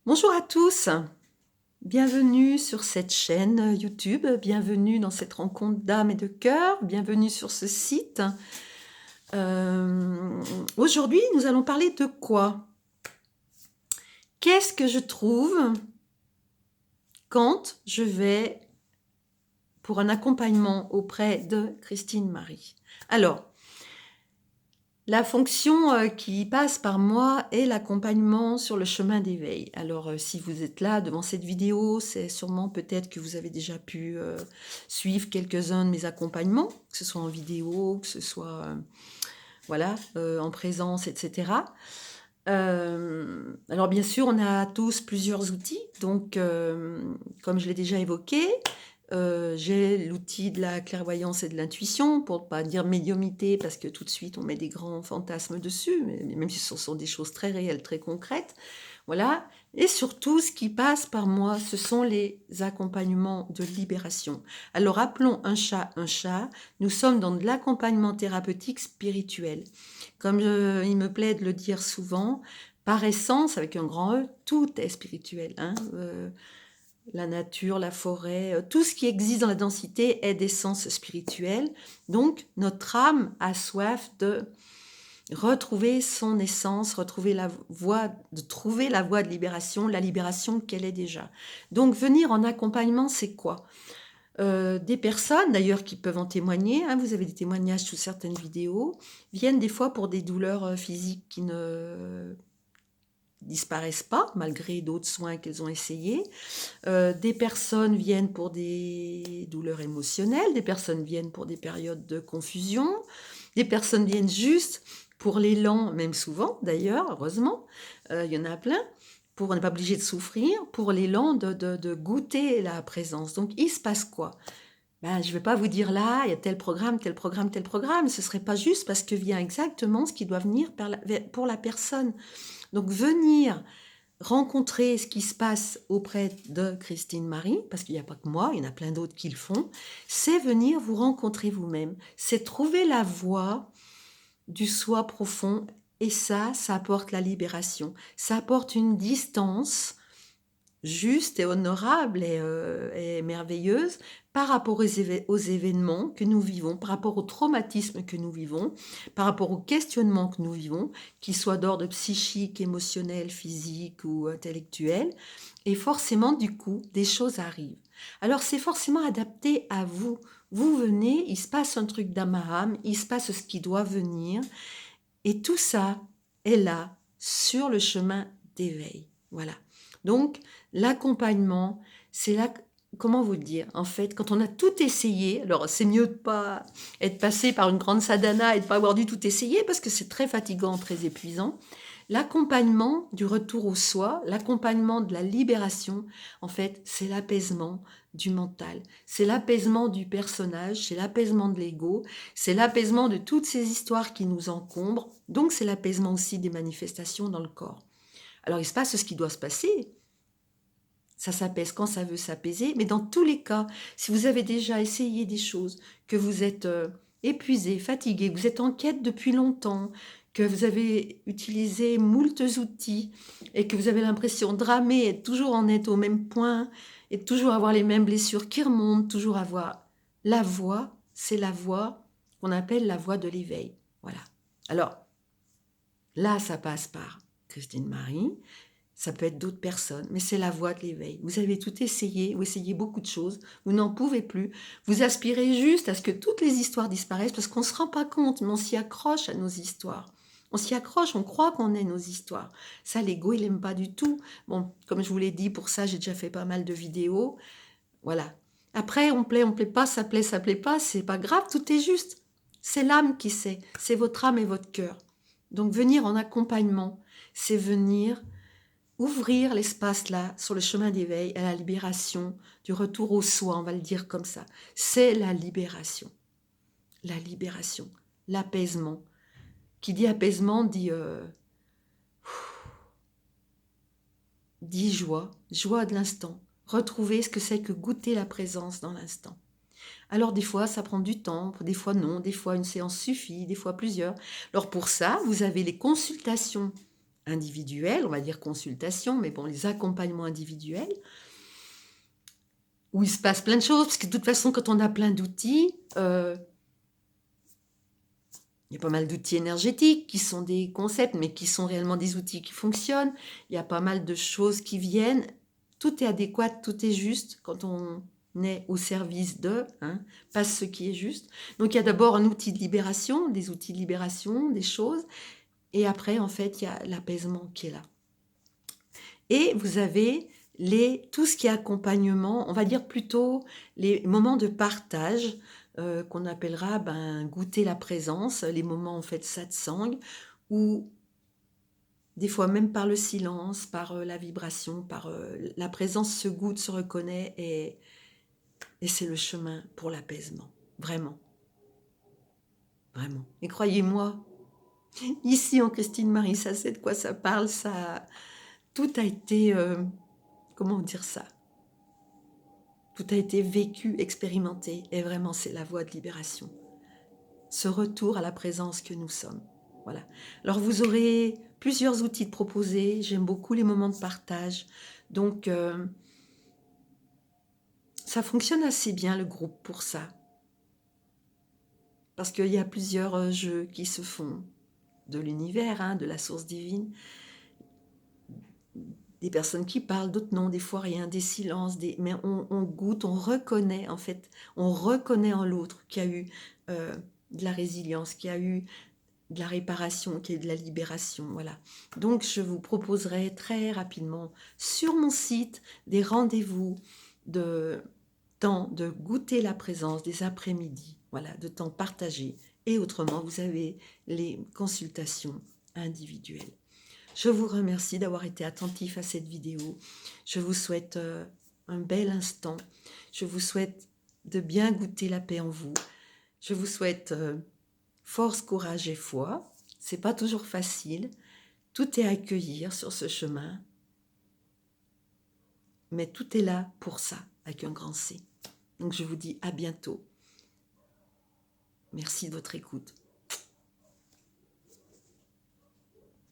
Bonjour à tous, bienvenue sur cette chaîne YouTube, bienvenue dans cette rencontre d'âme et de cœur, bienvenue sur ce site. Aujourd'hui, nous allons parler de quoi? Qu'est-ce que je trouve quand je vais pour un accompagnement auprès de Christine Marie? Alors, la fonction qui passe par moi est l'accompagnement sur le chemin d'éveil. Alors, si vous êtes là devant cette vidéo, c'est sûrement peut-être que vous avez déjà pu suivre quelques-uns de mes accompagnements, que ce soit en vidéo, que ce soit en présence, etc. Alors bien sûr, on a tous plusieurs outils. Donc, comme je l'ai déjà évoqué, j'ai l'outil de la clairvoyance et de l'intuition, pour ne pas dire médiumnité, parce que tout de suite on met des grands fantasmes dessus, mais même si ce sont des choses très réelles, très concrètes. Voilà. Et surtout, ce qui passe par moi, ce sont les accompagnements de libération. Alors appelons un chat un chat, nous sommes dans de l'accompagnement thérapeutique spirituel. Comme il me plaît de le dire souvent, par essence, avec un grand E, tout est spirituel. La nature, la forêt, tout ce qui existe dans la densité est d'essence spirituelle. Donc, notre âme a soif de retrouver son essence, retrouver la voie, de trouver la voie de libération, la libération qu'elle est déjà. Donc, venir en accompagnement, c'est quoi? Des personnes, d'ailleurs, qui peuvent en témoigner, vous avez des témoignages sous certaines vidéos, viennent des fois pour des douleurs physiques qui ne disparaissent pas, malgré d'autres soins qu'elles ont essayés. Des personnes viennent pour des douleurs émotionnelles, des personnes viennent pour des périodes de confusion, des personnes viennent juste pour l'élan, même souvent d'ailleurs, heureusement, il y en a plein, pour ne pas obligé de souffrir, pour l'élan de goûter la présence. Donc il se passe quoi? Je ne vais pas vous dire là, il y a tel programme, tel programme, tel programme, ce ne serait pas juste parce que vient exactement ce qui doit venir pour la personne. Donc venir rencontrer ce qui se passe auprès de Christine Marie, parce qu'il n'y a pas que moi, il y en a plein d'autres qui le font, c'est venir vous rencontrer vous-même, c'est trouver la voie du soi profond, et ça apporte la libération, ça apporte une distance juste et honorable et merveilleuse par rapport aux événements que nous vivons, par rapport aux traumatismes que nous vivons, par rapport aux questionnements que nous vivons, qu'ils soient d'ordre psychique, émotionnel, physique ou intellectuel. Et forcément, du coup, des choses arrivent. Alors, c'est forcément adapté à vous. Vous venez, il se passe un truc dans ma âme, il se passe ce qui doit venir. Et tout ça est là, sur le chemin d'éveil. Voilà. Donc, l'accompagnement, c'est là, comment vous le dire? En fait, quand on a tout essayé, alors c'est mieux de pas être passé par une grande sadhana et de pas avoir dû tout essayer parce que c'est très fatigant, très épuisant. L'accompagnement du retour au soi, l'accompagnement de la libération, en fait, c'est l'apaisement du mental, c'est l'apaisement du personnage, c'est l'apaisement de l'ego, c'est l'apaisement de toutes ces histoires qui nous encombrent, donc c'est l'apaisement aussi des manifestations dans le corps. Alors il se passe ce qui doit se passer, ça s'apaise quand ça veut s'apaiser, mais dans tous les cas, si vous avez déjà essayé des choses, que vous êtes épuisé, fatigué, que vous êtes en quête depuis longtemps, que vous avez utilisé moultes outils et que vous avez l'impression de ramer, et toujours en être au même point, et toujours avoir les mêmes blessures qui remontent, toujours avoir la voie, c'est la voie qu'on appelle la voie de l'éveil. Voilà. Alors, là, ça passe par Christine Marie, ça peut être d'autres personnes, mais c'est la voie de l'éveil. Vous avez tout essayé, vous essayez beaucoup de choses, vous n'en pouvez plus. Vous aspirez juste à ce que toutes les histoires disparaissent parce qu'on ne se rend pas compte, mais on s'y accroche à nos histoires. On s'y accroche, on croit qu'on est nos histoires. Ça, l'ego, il n'aime pas du tout. Bon, comme je vous l'ai dit, pour ça, j'ai déjà fait pas mal de vidéos. Voilà. Après, on plaît pas, ça plaît pas, c'est pas grave, tout est juste. C'est l'âme qui sait, c'est votre âme et votre cœur. Donc venir en accompagnement, c'est venir ouvrir l'espace là, sur le chemin d'éveil, à la libération, du retour au soi, on va le dire comme ça. C'est la libération, l'apaisement. Qui dit apaisement dit joie, joie de l'instant. Retrouver ce que c'est que goûter la présence dans l'instant. Alors des fois, ça prend du temps, des fois non, des fois une séance suffit, des fois plusieurs. Alors pour ça, vous avez les consultations individuels, on va dire consultation, mais bon, les accompagnements individuels, où il se passe plein de choses, parce que de toute façon, quand on a plein d'outils, il y a pas mal d'outils énergétiques qui sont des concepts, mais qui sont réellement des outils qui fonctionnent. Il y a pas mal de choses qui viennent. Tout est adéquat, tout est juste quand on est au service de, hein, passe ce qui est juste. Donc il y a d'abord un outil de libération, des outils de libération, des choses. Et après, en fait, il y a l'apaisement qui est là. Et vous avez tout ce qui est accompagnement, on va dire plutôt les moments de partage, qu'on appellera goûter la présence, les moments en fait satsang, où des fois même par le silence, par la vibration, par la présence se goûte, se reconnaît, et c'est le chemin pour l'apaisement, vraiment, vraiment. Et croyez-moi, ici en Christine Marie, ça sait de quoi ça parle, ça, tout a été, comment dire ça? Tout a été vécu, expérimenté, et vraiment c'est la voie de libération. Ce retour à la présence que nous sommes. Voilà. Alors vous aurez plusieurs outils de proposer. J'aime beaucoup les moments de partage. Donc ça fonctionne assez bien le groupe pour ça. Parce qu'il y a plusieurs jeux qui se font de l'univers, hein, de la source divine. Des personnes qui parlent, d'autres non, des fois rien, des silences, mais on goûte, on reconnaît en fait, on reconnaît en l'autre qu'il y a eu de la résilience, qu'il y a eu de la réparation, qu'il y a eu de la libération, voilà. Donc je vous proposerai très rapidement sur mon site des rendez-vous de temps de goûter la présence, des après-midi, voilà, de temps partagé. Et autrement, vous avez les consultations individuelles. Je vous remercie d'avoir été attentif à cette vidéo. Je vous souhaite un bel instant. Je vous souhaite de bien goûter la paix en vous. Je vous souhaite force, courage et foi. C'est pas toujours facile. Tout est à accueillir sur ce chemin. Mais tout est là pour ça, avec un grand C. Donc je vous dis à bientôt. Merci de votre écoute.